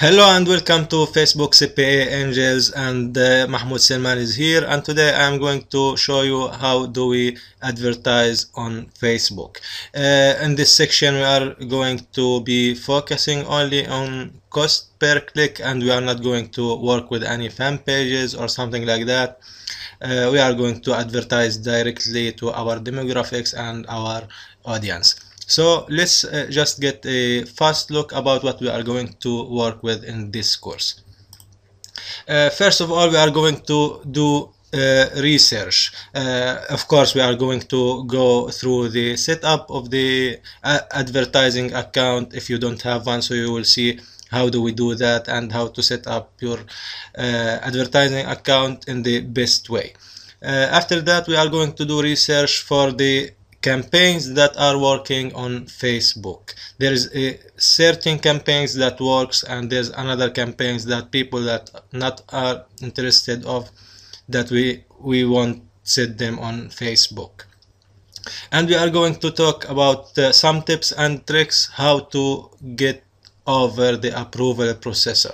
Hello and welcome to Facebook CPA Angels, and Mahmoud Selman is here, and today I am going to show you how do we advertise on Facebook. In this section we are going to be focusing only on cost per click, and we are not going to work with any fan pages or something like that. We are going to advertise directly to our demographics and our audience. So let's just get a fast look about what we are going to work with in this course. First of all, we are going to do research. Of course, we are going to go through the setup of the advertising account if you don't have one, so you will see how do we do that and how to set up your advertising account in the best way. After that, we are going to do research for the campaigns that are working on Facebook. There is a certain campaigns that works, and there's another campaigns that people that not are interested of that we won't set them on Facebook. And we are going to talk about some tips and tricks how to get over the approval processor.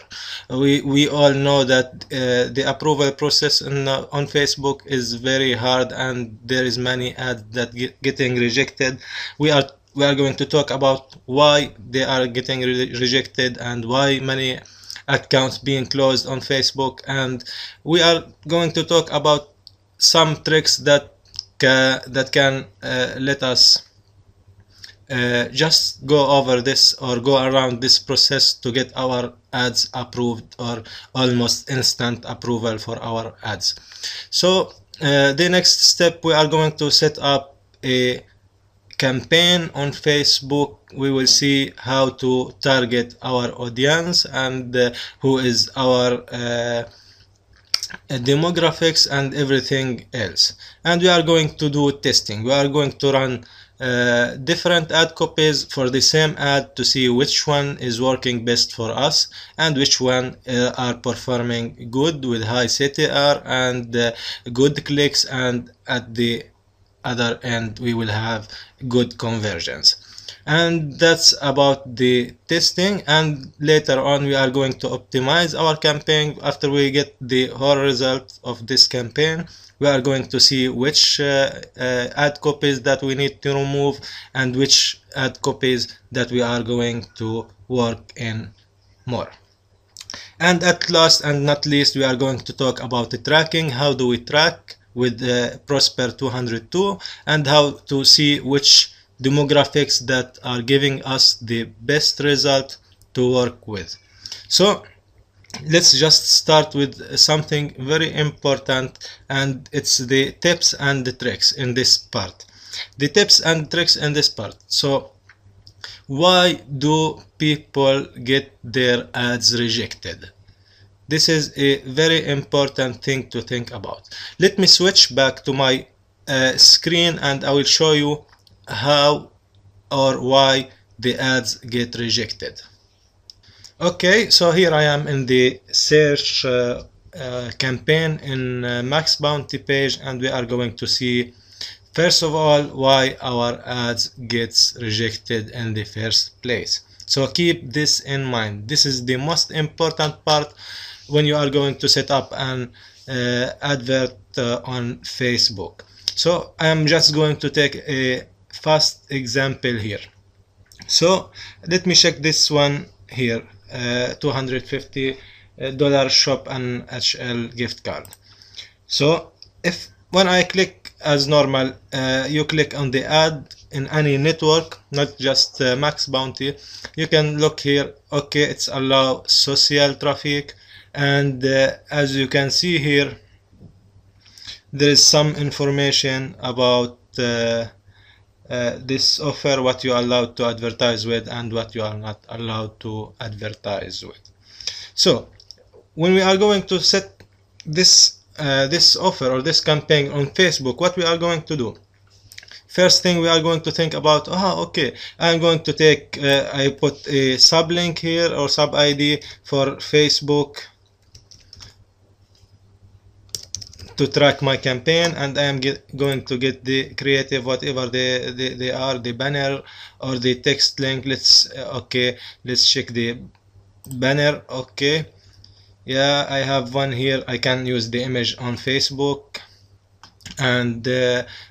We all know that the approval process on Facebook is very hard, and there is many ads that getting rejected. We are going to talk about why they are getting rejected and why many accounts being closed on Facebook, and we are going to talk about some tricks that can let us just go over this or go around this process to get our ads approved or almost instant approval for our ads. So the next step, we are going to set up a campaign on Facebook. We will see how to target our audience and who is our demographics and everything else. And we are going to do testing. We are going to run different ad copies for the same ad to see which one is working best for us and which one are performing good with high CTR and good clicks, and at the other end we will have good conversions. And that's about the testing, and later on we are going to optimize our campaign. After we get the whole result of this campaign, we are going to see which ad copies that we need to remove and which ad copies that we are going to work in more. And at last and not least, we are going to talk about the tracking. How do we track with Prosper 202, and how to see which demographics that are giving us the best result to work with. So let's just start with something very important, and it's the tips and the tricks in this part. The tips and tricks in this part. So why do people get their ads rejected? This is a very important thing to think about. Let me switch back to my screen and I will show you how or why the ads get rejected. Okay, so here I am in the search campaign in Max Bounty page, and we are going to see first of all why our ads gets rejected in the first place. So keep this in mind. This is the most important part when you are going to set up an advert on Facebook. So I am just going to take a fast example here. So let me check this one here, $250 shop and HL gift card. So if when I click as normal, you click on the ad in any network, not just Max Bounty, you can look here. Okay, it's allow social traffic, and as you can see here, there is some information about this offer, what you are allowed to advertise with and what you are not allowed to advertise with. So when we are going to set this this offer or this campaign on Facebook, what we are going to do, first thing we are going to think about, okay, I'm going to take I put a sublink here or sub ID for Facebook to track my campaign, and I am going to get the creative, whatever they are, the banner or the text link. Let's okay, let's check the banner. Okay, yeah, I have one here. I can use the image on Facebook, and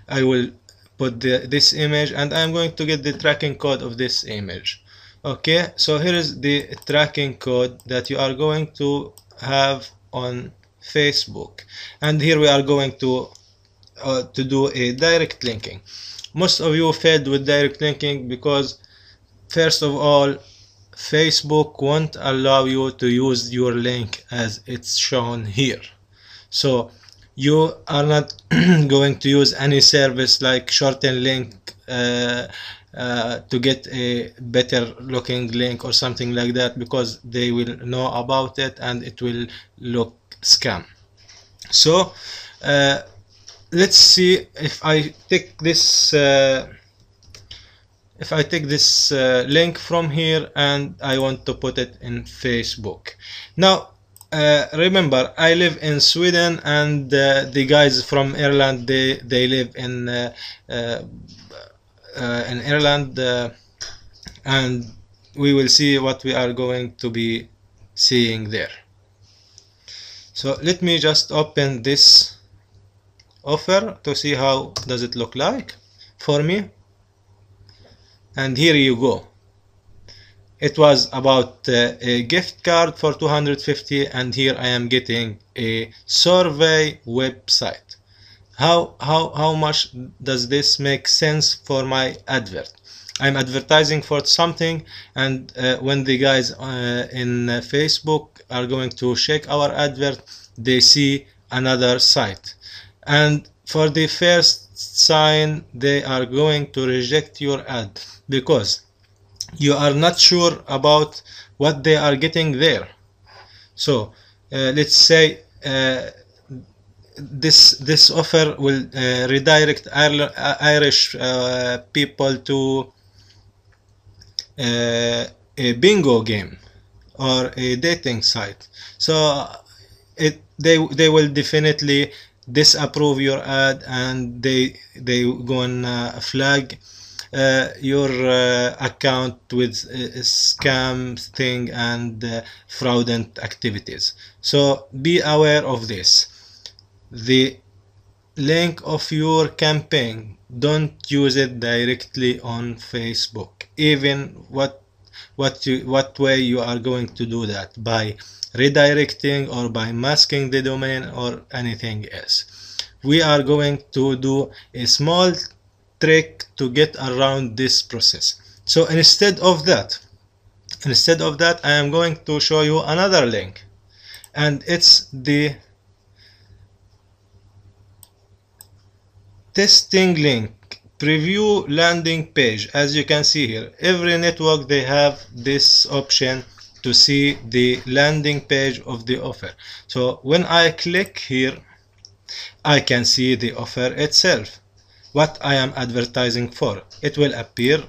I will put this image, and I'm going to get the tracking code of this image. Okay, so here is the tracking code that you are going to have on Facebook, and here we are going to do a direct linking. Most of you failed with direct linking because first of all, Facebook won't allow you to use your link as it's shown here. So you are not going to use any service like shorten link to get a better looking link or something like that, because they will know about it and it will look scam. So let's see if I take this link from here and I want to put it in Facebook. Now remember, I live in Sweden, and the guys from Ireland, they live in Ireland, and we will see what we are going to be seeing there. So let me just open this offer to see how does it look like for me. And here you go. It was about a gift card for 250, and here I am getting a survey website. How much does this make sense for my advert? I'm advertising for something, and when the guys in Facebook are going to check our advert, they see another site, and for the first sign they are going to reject your ad because you are not sure about what they are getting there. So let's say this offer will redirect Irish people to a bingo game or a dating site. So they will definitely disapprove your ad, and they gonna flag your account with scam thing and fraudulent activities. So be aware of this. The link of your campaign, don't use it directly on Facebook, even what way you are going to do that, by redirecting or by masking the domain or anything else. We are going to do a small trick to get around this process. So instead of that I am going to show you another link, and it's the testing link preview landing page. As you can see here, every network they have this option to see the landing page of the offer. So when I click here, I can see the offer itself, what I am advertising for. It will appear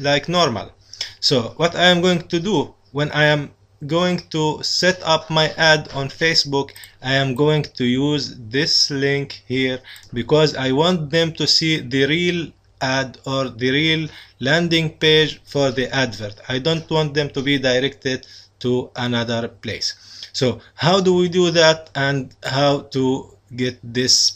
like normal. So what I am going to do when I am going to set up my ad on Facebook, I am going to use this link here because I want them to see the real ad or the real landing page for the advert. I don't want them to be directed to another place. So how do we do that, and how to get this